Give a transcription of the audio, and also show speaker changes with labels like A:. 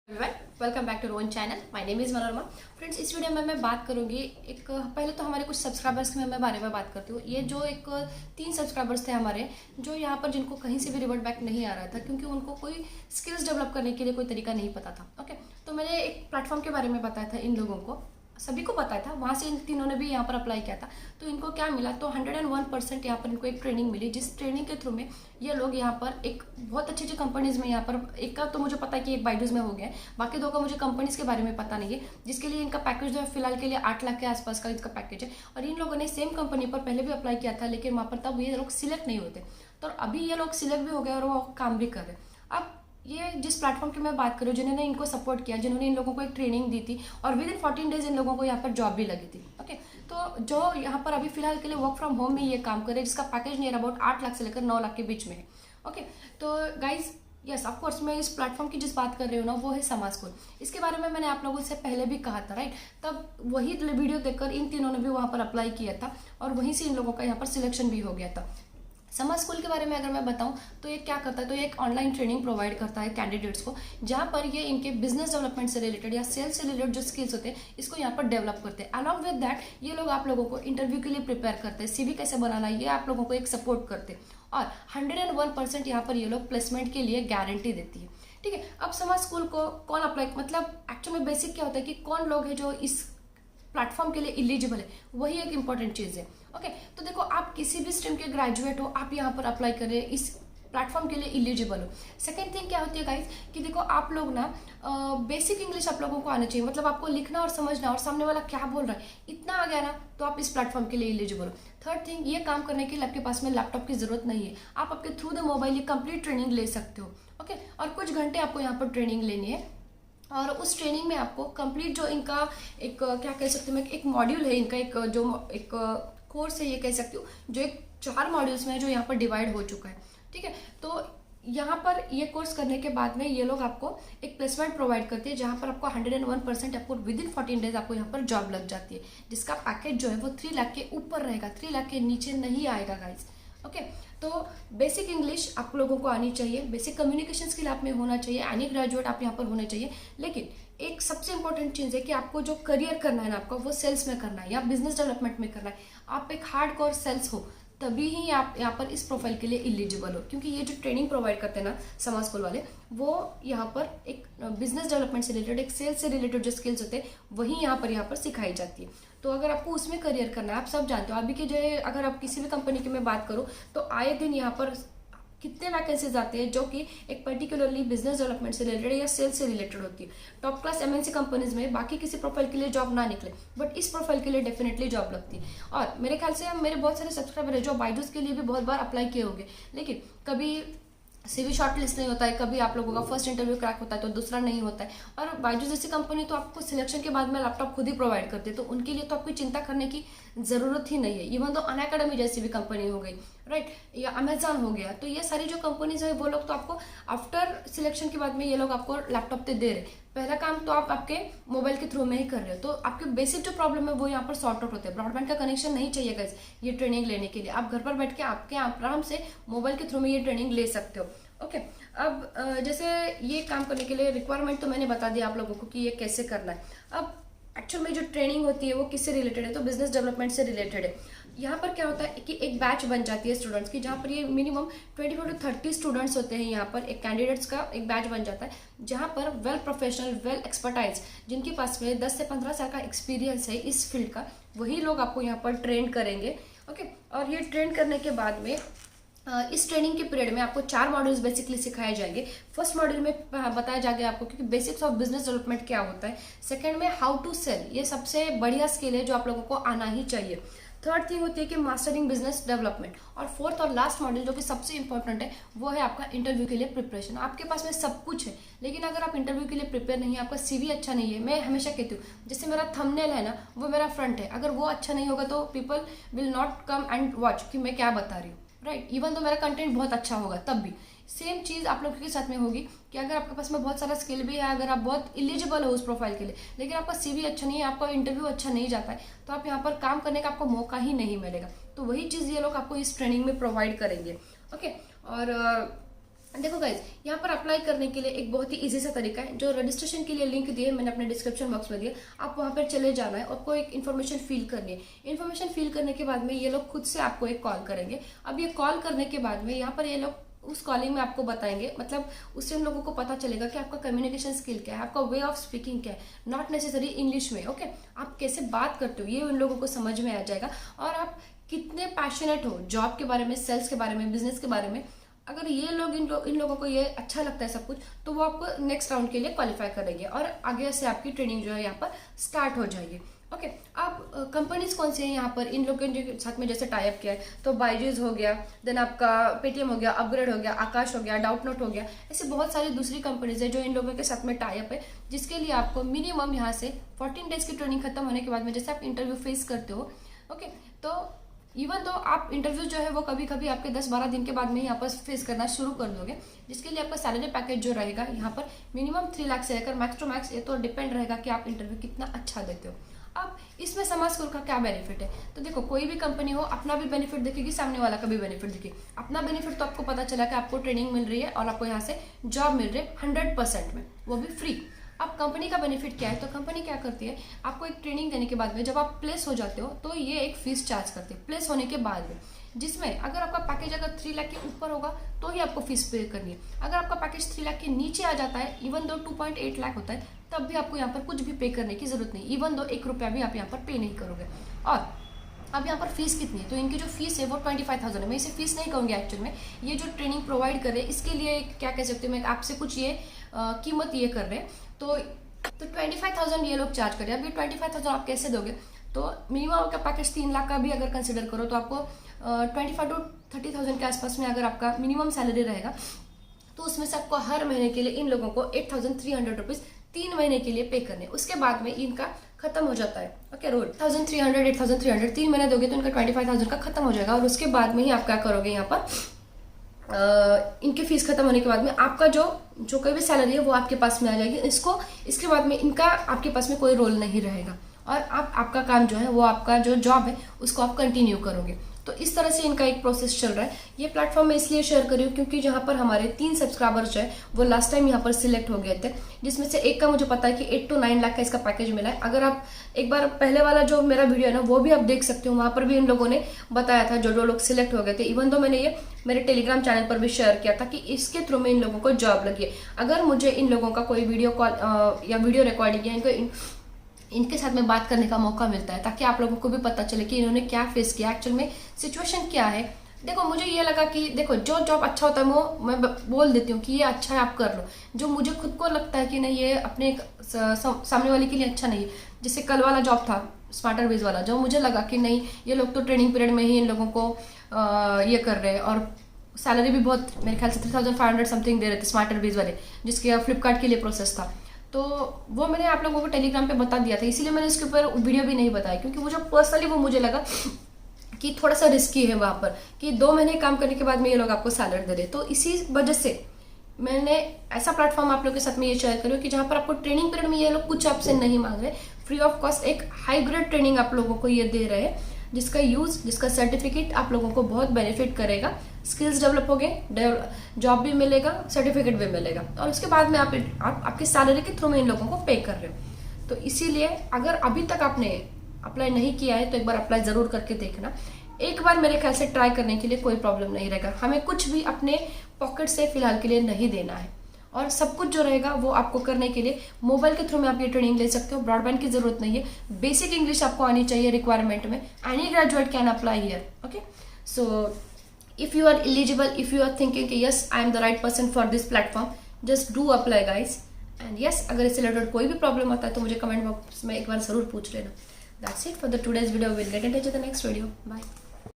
A: Welcome back to Ron channel. My name is Manorama. Friends, इस video में मैं बात करूंगी पहले तो हमारे कुछ सब्सक्राइबर्स के मैं बारे में बात करती हूँ। ये जो 3 सब्सक्राइबर्स थे हमारे, जो यहाँ पर जिनको कहीं से भी रिवर्ट बैक नहीं आ रहा था क्योंकि उनको कोई स्किल्स डेवलप करने के लिए कोई तरीका नहीं पता था। ओके, तो मैंने एक प्लेटफॉर्म के बारे में बताया था, इन लोगों को सभी को पता था, वहाँ से इन तीनों ने भी यहाँ पर अप्लाई किया था। तो इनको क्या मिला, तो 101% यहाँ पर इनको एक ट्रेनिंग मिली, जिस ट्रेनिंग के थ्रू में ये लोग यहाँ पर एक बहुत अच्छी अच्छी कंपनीज में, यहाँ पर एक का तो मुझे पता है कि एक बाइजूस में हो गया है, बाकी 2 का मुझे कंपनीज के बारे में पता नहीं है, जिसके लिए इनका पैकेज जो है फिलहाल के लिए 8 लाख के आसपास का इसका पैकेज है। और इन लोगों ने सेम कंपनी पर पहले भी अप्लाई किया था, लेकिन वहाँ पर तब ये लोग सिलेक्ट नहीं होते। तो अभी ये लोग सिलेक्ट भी हो गए और वो काम भी कर रहे। अब ये जिस प्लेटफॉर्म की मैं बात करूँ, जिन्होंने इनको सपोर्ट किया, जिन्होंने इन लोगों को एक ट्रेनिंग दी थी और विद इन 14 डेज इन लोगों को यहाँ पर जॉब भी लगी थी। ओके, तो जो यहाँ पर अभी फिलहाल के लिए वर्क फ्रॉम होम में ये काम करे, जिसका पैकेज नियर अबाउट 8 लाख से लेकर 9 लाख के बीच में है। ओके, तो गाइज यस ऑफकोर्स मैं इस प्लेटफॉर्म की जिस बात कर रही हूँ ना, वो है समाज स्कूल। इसके बारे में मैंने आप लोगों से पहले भी कहा था, राइट? तब वही वीडियो देखकर इन तीनों ने भी वहाँ पर अप्लाई किया था और वहीं से इन लोगों का यहाँ पर सिलेक्शन भी हो गया था। समाज स्कूल के बारे में अगर मैं बताऊं तो ये क्या करता है, तो ये एक ऑनलाइन ट्रेनिंग प्रोवाइड करता है कैंडिडेट्स को, जहां पर ये इनके बिजनेस डेवलपमेंट से रिलेटेड या सेल्स से रिलेटेड जो स्किल्स होते हैं, इसको यहाँ पर डेवलप करते हैं। अलॉन्ग विद दैट ये लोग आप लोगों को इंटरव्यू के लिए प्रिपेयर करते हैं, सीवी कैसे बनाना है ये आप लोगों को एक सपोर्ट करते हैं। और 101% यहाँ पर ये लोग प्लेसमेंट के लिए गारंटी देती है। ठीक है, अब समाज स्कूल को कौन अप्लाई, मतलब एक्चुअली में बेसिक क्या होता है कि कौन लोग है जो इस प्लेटफॉर्म के लिए इलिजिबल है, वही एक इंपॉर्टेंट चीज़ है। ओके, तो देखो आप किसी भी स्ट्रीम के ग्रेजुएट हो, आप यहाँ पर अप्लाई करें, इस प्लेटफॉर्म के लिए इलिजिबल हो। सेकेंड थिंग क्या होती है गाइज कि देखो आप लोग ना बेसिक इंग्लिश आप लोगों को आना चाहिए, मतलब आपको लिखना और समझना और सामने वाला क्या बोल रहा है इतना आ गया ना, तो आप इस प्लेटफॉर्म के लिए इलिजिबल हो। थर्ड थिंग, ये काम करने के लिए आपके पास में लैपटॉप की जरूरत नहीं है, आप आपके थ्रू द मोबाइल ये कंप्लीट ट्रेनिंग ले सकते हो। ओके, और कुछ घंटे आपको यहाँ पर ट्रेनिंग लेनी है और उस ट्रेनिंग में आपको कंप्लीट जो इनका एक क्या कह सकते हैं, एक मॉड्यूल है इनका, एक जो एक कोर्स है ये कह सकती हूँ, जो एक 4 मॉड्यूल्स में है जो यहाँ पर डिवाइड हो चुका है। ठीक है, तो यहाँ पर ये कोर्स करने के बाद में ये लोग आपको एक प्लेसमेंट प्रोवाइड करती है, जहाँ पर आपको 101% आपको विद इन 14 डेज आपको यहाँ पर जॉब लग जाती है, जिसका पैकेज जो है वो 3 लाख के ऊपर रहेगा, 3 लाख के नीचे नहीं आएगा गाइज। ओके, तो बेसिक इंग्लिश आप लोगों को आनी चाहिए, बेसिक कम्युनिकेशन स्किल आप में होना चाहिए, एनी ग्रेजुएट आप यहाँ पर होने चाहिए। लेकिन एक सबसे इंपॉर्टेंट चीज़ है कि आपको जो करियर करना है ना, आपका वो सेल्स में करना है या बिजनेस डेवलपमेंट में करना है। आप एक हार्डकोर सेल्स हो तभी ही आप यहाँ पर इस प्रोफाइल के लिए एलिजिबल हो, क्योंकि ये जो ट्रेनिंग प्रोवाइड करते हैं ना समाज स्कूल वाले, वो यहाँ पर एक बिजनेस डेवलपमेंट से रिलेटेड, एक सेल्स से रिलेटेड जो स्किल्स होते हैं वही यहाँ पर सिखाई जाती है। तो अगर आपको उसमें करियर करना है, आप सब जानते हो अभी के जो है, अगर आप किसी भी कंपनी की मैं बात करूँ तो आए दिन यहाँ पर कितने वैकेंसीज आते हैं जो कि एक पर्टिकुलरली बिजनेस डेवलपमेंट से रिलेटेड या सेल्स से रिलेटेड होती है। टॉप क्लास एमएनसी कंपनीज में बाकी किसी प्रोफाइल के लिए जॉब ना निकले, बट इस प्रोफाइल के लिए डेफिनेटली जॉब लगती है। और मेरे ख्याल से मेरे बहुत सारे सब्सक्राइबर है जो बाइजूस के लिए भी बहुत बार अप्लाई किए होंगे, लेकिन कभी सीवी शॉर्ट लिस्ट नहीं होता है, कभी आप लोगों का फर्स्ट इंटरव्यू क्रैक होता है तो दूसरा नहीं होता है। और बाइजूस जैसी कंपनी तो आपको सिलेक्शन के बाद में लैपटॉप खुद ही प्रोवाइड करती है, तो उनके लिए तो आपको चिंता करने की ज़रूरत ही नहीं है। इवन तो अनअकैडमी जैसी भी कंपनी हो गई, राइट, या अमेजॉन हो गया, तो ये सारी जो कंपनीज है वो लोग तो आपको आफ्टर सिलेक्शन के बाद में ये लोग आपको लैपटॉप पे दे रहे। पहला काम तो आप आपके मोबाइल के थ्रू में ही कर रहे हो, तो आपके बेसिक जो प्रॉब्लम है वो यहाँ पर सॉर्ट आउट होते हैं। ब्रॉडबैंड का कनेक्शन नहीं चाहिए गाइस ये ट्रेनिंग लेने के लिए, आप घर पर बैठ के आपके आराम से मोबाइल के थ्रू में ये ट्रेनिंग ले सकते हो। ओके, अब जैसे ये काम करने के लिए रिक्वायरमेंट तो मैंने बता दिया आप लोगों को कि ये कैसे करना है। अब एक्चुअल में जो ट्रेनिंग होती है वो किससे रिलेटेड है, तो बिजनेस डेवलपमेंट से रिलेटेड है। यहाँ पर क्या होता है कि एक बैच बन जाती है स्टूडेंट्स की, जहाँ पर ये मिनिमम 24 to 30 स्टूडेंट्स होते हैं। यहाँ पर एक कैंडिडेट्स का एक बैच बन जाता है, जहाँ पर वेल प्रोफेशनल, वेल एक्सपर्टाइज, जिनके पास में 10 से 15 साल का एक्सपीरियंस है इस फील्ड का, वही लोग आपको यहाँ पर ट्रेन करेंगे। ओके, और ये ट्रेन करने के बाद में इस ट्रेनिंग के पीरियड में आपको 4 मॉड्यूल्स बेसिकली सिखाए जाएंगे। फर्स्ट मॉड्यूल में बताया जाएगा आपको क्योंकि बेसिक्स ऑफ बिजनेस डेवलपमेंट क्या होता है। सेकंड में हाउ टू सेल, ये सबसे बढ़िया स्किल है जो आप लोगों को आना ही चाहिए। थर्ड थिंग होती है कि मास्टरिंग बिजनेस डेवलपमेंट। और फोर्थ और लास्ट मॉड्यूल जो कि सबसे इंपॉर्टेंट है वो है आपका इंटरव्यू के लिए प्रिपरेशन। आपके पास में सब कुछ है, लेकिन अगर आप इंटरव्यू के लिए प्रिपेयर नहीं है, आपका सीवी अच्छा नहीं है, मैं हमेशा कहती हूँ जैसे मेरा थंबनेल है ना वो मेरा फ्रंट है, अगर वो अच्छा नहीं होगा तो people will not come and watch कि मैं क्या बता रही हूँ, राइट। इवन तो मेरा कंटेंट बहुत अच्छा होगा तब भी सेम चीज़ आप लोगों के साथ में होगी कि अगर आपके पास में बहुत सारा स्किल भी है, अगर आप बहुत इलिजिबल हो उस प्रोफाइल के लिए, लेकिन आपका सीवी अच्छा नहीं है, आपका इंटरव्यू अच्छा नहीं जाता है, तो आप यहाँ पर काम करने का आपको मौका ही नहीं मिलेगा। तो वही चीज़ ये लोग आपको इस ट्रेनिंग में प्रोवाइड करेंगे। ओके, और देखो गाइज, यहाँ पर अप्लाई करने के लिए एक बहुत ही इजी सा तरीका है। जो रजिस्ट्रेशन के लिए लिंक दिए मैंने अपने डिस्क्रिप्शन बॉक्स में दिया, आप वहाँ पर चले जाना है। आपको एक इन्फॉर्मेशन फिल करनी है। इन्फॉर्मेशन फिल करने के बाद में ये लोग खुद से आपको एक कॉल करेंगे। अब ये कॉल करने के बाद में यहाँ पर ये लोग उस कॉलिंग में आपको बताएंगे, मतलब उससे उन लोगों को पता चलेगा कि आपका कम्युनिकेशन स्किल क्या है, आपका वे ऑफ स्पीकिंग क्या है, नॉट नेसेसरी इंग्लिश में। ओके, आप कैसे बात करते हो ये उन लोगों को समझ में आ जाएगा। और आप कितने पैशनेट हो जॉब के बारे में, सेल्स के बारे में, बिजनेस के बारे में। अगर ये लोग इन लोगों को ये अच्छा लगता है सब कुछ, तो वो आपको नेक्स्ट राउंड के लिए क्वालिफाई करेंगे और आगे से आपकी ट्रेनिंग जो है यहाँ पर स्टार्ट हो जाएगी। ओके, अब कंपनीज कौन सी हैं यहाँ पर, इन लोगों के साथ में जैसे टाइप किया है, तो बायजूस हो गया, देन आपका पेटीएम हो गया, अपग्रेड हो गया, आकाश हो गया, डाउटनोट हो गया, ऐसे बहुत सारी दूसरी कंपनीज है जो इन लोगों के साथ में टाइप है, जिसके लिए आपको मिनिमम यहाँ से 14 डेज की ट्रेनिंग खत्म होने के बाद में जैसे आप इंटरव्यू फेस करते हो। ओके, तो इवन तो आप इंटरव्यू जो है वो कभी कभी आपके 10-12 दिन के बाद में यहाँ पर फेस करना शुरू कर दोगे, जिसके लिए आपका सैलरी पैकेज जो रहेगा यहाँ पर मिनिमम 3 लाख से लेकर मैक्स टू मैक्स, ये तो डिपेंड रहेगा कि आप इंटरव्यू कितना अच्छा देते हो। अब इसमें समाज स्कोर का क्या बेनिफिट है, तो देखो कोई भी कंपनी हो अपना भी बेनिफिट देखेगी, सामने वाला का भी बेनिफिट देखेगी। अपना बेनिफिट तो आपको पता चला कि आपको ट्रेनिंग मिल रही है और आपको यहाँ से जॉब मिल रही है 100% में, वो भी फ्री। अब कंपनी का बेनिफिट क्या है, तो कंपनी क्या करती है, आपको एक ट्रेनिंग देने के बाद में जब आप प्लेस हो जाते हो तो ये एक फीस चार्ज करती है प्लेस होने के बाद में, जिसमें अगर आपका पैकेज अगर 3 लाख के ऊपर होगा तो ही आपको फीस पे करनी है। अगर आपका पैकेज 3 लाख के नीचे आ जाता है, इवन दो 2.8 लाख होता है, तब भी आपको यहाँ पर कुछ भी पे करने की जरूरत नहीं, इवन दो 1 रुपया भी आप यहाँ पर पे नहीं करोगे। और अब यहाँ पर फीस कितनी है, तो इनकी जो फीस है वो 25,000 है। मैं इसे फीस नहीं कहूँगी एक्चुअल में, ये जो ट्रेनिंग प्रोवाइड कर रहे हैं इसके लिए क्या कह सकते हो, मैं आपसे कुछ ये कीमत ये कर रहे हैं, तो 25,000 ये लोग चार्ज करें। अब ये 25,000 आप कैसे दोगे, तो मिनिमम आपका पैकेज 3 लाख का भी अगर कंसिडर करो तो आपको 25 to 30,000 के आसपास में अगर आपका मिनिमम सैलरी रहेगा, तो उसमें से आपको हर महीने के लिए इन लोगों को 8,300 रुपीज 3 महीने के लिए पे करने। उसके बाद में इनका खत्म हो जाता है। ओके, रोल 8,300 3 महीने दोगे तो इनका 25,000 का खत्म हो जाएगा। और उसके बाद में ही आप क्या करोगे, यहाँ पर इनके फीस खत्म होने के बाद में आपका जो कोई भी सैलरी है वो आपके पास में आ जाएगी। इसके बाद में इनका आपके पास में कोई रोल नहीं रहेगा और आपका काम जो है वो आपका जो जॉब है उसको आप कंटिन्यू करोगे। तो इस तरह से इनका एक प्रोसेस चल रहा है। ये प्लेटफॉर्म मैं इसलिए शेयर कर रही हूँ क्योंकि जहाँ पर हमारे 3 सब्सक्राइबर्स जो है वो लास्ट टाइम यहाँ पर सिलेक्ट हो गए थे, जिसमें से एक का मुझे पता है कि 8 to 9 लाख का इसका पैकेज मिला है। अगर आप एक बार पहले वाला जो मेरा वीडियो है ना वो भी आप देख सकते हो, वहाँ पर भी इन लोगों ने बताया था जो लोग सिलेक्ट हो गए थे। इवन तो मैंने ये मेरे टेलीग्राम चैनल पर भी शेयर किया था कि इसके थ्रू में इन लोगों को जॉब लगी है। अगर मुझे इन लोगों का कोई वीडियो कॉल या वीडियो रिकॉर्डिंग या इनके साथ में बात करने का मौका मिलता है, ताकि आप लोगों को भी पता चले कि इन्होंने क्या फेस किया, एक्चुअल में सिचुएशन क्या है। देखो मुझे ये लगा कि देखो जो जॉब अच्छा होता है वो मैं बोल देती हूँ कि ये अच्छा है आप कर लो। जो मुझे खुद को लगता है कि नहीं ये अपने सामने वाले के लिए अच्छा नहीं है, जैसे कल वाला जॉब था स्मार्टर बेस वाला, जो मुझे लगा कि नहीं ये लोग तो ट्रेनिंग पीरियड में ही इन लोगों को ये कर रहे हैं और सैलरी भी बहुत मेरे ख्याल से 3,500 समथिंग दे रहे थे स्मार्टर बेस वाले, जिसके फ्लिपकार्ट के लिए प्रोसेस था। तो वो मैंने आप लोगों को टेलीग्राम पे बता दिया था, इसीलिए मैंने इसके ऊपर वीडियो भी नहीं बताया, क्योंकि मुझे पर्सनली वो मुझे लगा कि थोड़ा सा रिस्की है वहाँ पर कि 2 महीने काम करने के बाद में ये लोग आपको सैलरी दे रहे। तो इसी वजह से मैंने ऐसा प्लेटफॉर्म आप लोगों के साथ में ये शेयर करूँ कि जहाँ पर आपको ट्रेनिंग पीरियड में ये लोग कुछ आपसे नहीं मांग रहे, फ्री ऑफ कॉस्ट एक हाई ग्रेड ट्रेनिंग आप लोगों को ये दे रहे हैं, जिसका यूज, जिसका सर्टिफिकेट आप लोगों को बहुत बेनिफिट करेगा। स्किल्स डेवलप होंगे, जॉब भी मिलेगा, सर्टिफिकेट भी मिलेगा, और उसके बाद में आप आपकी सैलरी के थ्रू में इन लोगों को पे कर रहे हो। तो इसीलिए अगर अभी तक आपने अप्लाई नहीं किया है तो एक बार अप्लाई जरूर करके देखना। एक बार मेरे ख्याल से ट्राई करने के लिए कोई प्रॉब्लम नहीं रहेगा। हमें कुछ भी अपने पॉकेट से फिलहाल के लिए नहीं देना है, और सब कुछ जो रहेगा वो आपको करने के लिए मोबाइल के थ्रू में आप ये ट्रेनिंग ले सकते हो। ब्रॉडबैंड की जरूरत नहीं है, बेसिक इंग्लिश आपको आनी चाहिए रिक्वायरमेंट में। Any graduate can apply here. Okay, so if you are eligible, if you are thinking कि yes I am the right person for this platform, just do apply guys. and yes, अगर इससे related कोई भी problem आता है तो मुझे comment box में एक बार जरूर पूछ लेना। That's it for the today's video. We'll get into the next video. Bye.